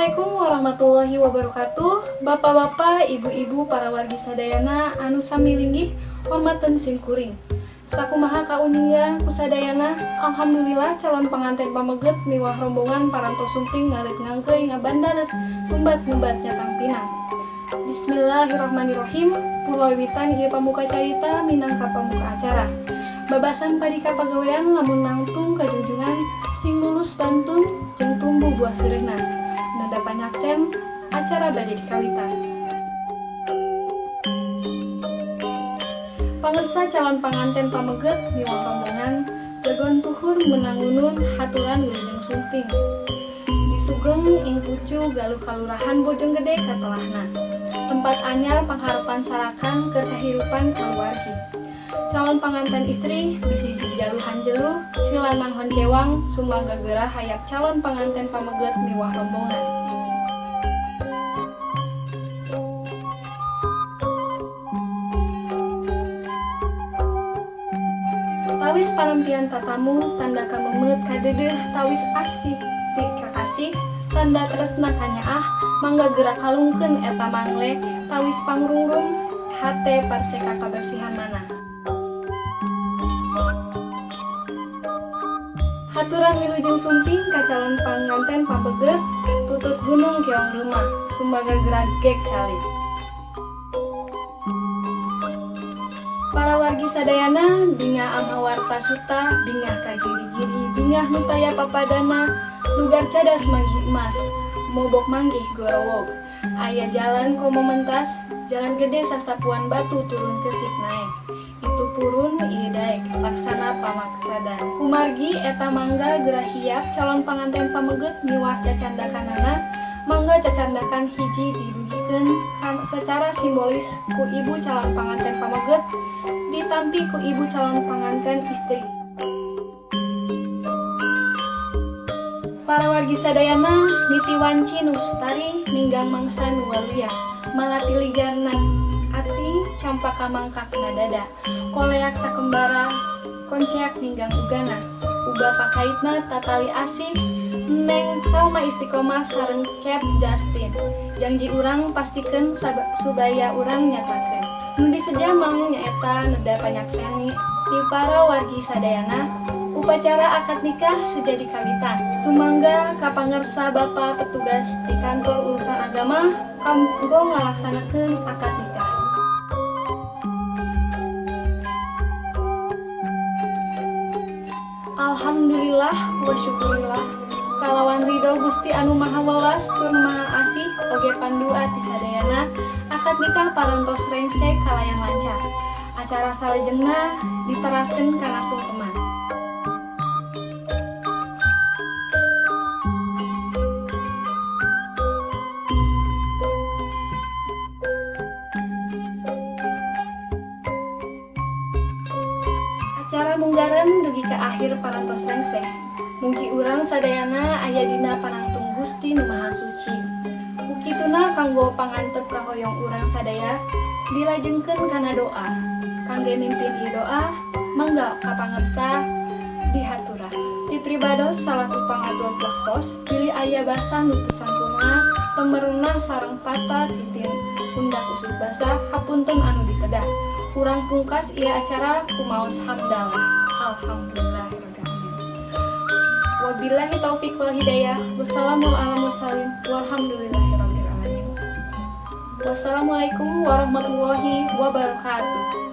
Assalamualaikum warahmatullahi wabarakatuh. Bapak-bapak, ibu-ibu, para wargi sadayana anu sami linggih hormaten simkuring. Sakumaha kauninga kusadayana. Alhamdulillah calon pengantin pameget miwah rombongan parantos sumping ngalit ngangkeuy ngabandareut ngumbat-ngumbat nyatang pinang. Bismillahirrahmanirrahim. Pulowiwitan ieu pamuka carita minangka pamuka acara. Babasan padika pagawean lamun nangtung kajunjungan sing lulus bantun jeung tumbuh buah sirehna. Nada panyaksen acara bade dikawitan. Pangersa calon panganten pameget miwah rombongan jagon tuhur menangunun haturan wilujeng sumping. Disugeng ing pucu galuh kalurahan Bojonggede katelahna. Tempat anyar pangharepan sarakan keur kahirupan kaluargi. Calon panganten istri bisi jaluhan jelu silanang honcewang sumaga geurah hayap calon panganten pameget miwah rombongan. Tawis palampian tatamu tanda kamemet kadeudeuh tawis asih ti kakasih tanda tresna kanyaah mangga geura kalungkeun eta mangle tawis pangrungrung hate parseka kabersihan mana. Haturan wilujeng sumping ka calon panganten pabeget tutut gunung keong rumah sumbaga geragek cali. Para wargi sadayana bingah amhawarta suta bingah kagiri-giri bingah nutaya papadana nugar cadas manggih emas mobok manggih gorowog aya jalan komo mentas jalan gede sasapuan batu turun kesik naik itu purun ieu daek laksana pamaksadan kumargi eta mangga geurah hiap calon panganten pameget miwah cacandakanana mangga cacandakan hiji didugikeun secara simbolis ku ibu calon panganten pameget ditampi ku ibu calon panganten istri. Para wargi sadayana niti wanci nu lestari ninggang mangsa nu waluya malati ligarna ati campaka mangkakna dada koleak sakembara konceak ninggang ugana ubah pakaitna tatali asih neng salma istiqomah sareng cep Justin janji urang pastikeun subaya urang nyatakeun nu disejamang nyaeta neda panyakseni ti para wargi sadayana upacara akad nikah sejadi kawitan sumangga kapangersa bapa petugas di kantor urusan agama kanggo ngalaksanakeun akad nikah. Alhamdulillah wa syukurillah kalawan ridho Gusti anu maha welas tur maha asih oge pandu ati sadayana akad nikah parantos rengsek kalayan lancar. Acara salajengna diteraskeun kana sungkeman. Acara munggaran dugi ka akhir parantos rengsek. Mugi urang sadayana aya dina panangtung Gusti nu Maha Suci. Ukituna kanggo pangantep kahoyong urang sadaya dilajengkeun kana doa. Kangge mimpin ieu doa mangga kapangersa dihatura. Ti pribados salaku pangatur waktos pilih aya basa nu teu sampurna temeruna sareng tata titin pundak usuk basa hapunten anu ditedah. Kurang pungkas ieu acara kumaos hamdalah. Alhamdulillahirabbil alamin. Wabillahi taufik wal hidayah. Wassalamualaikum walhamdulillahirabbil alamin. Wassalamualaikum warahmatullahi wabarakatuh.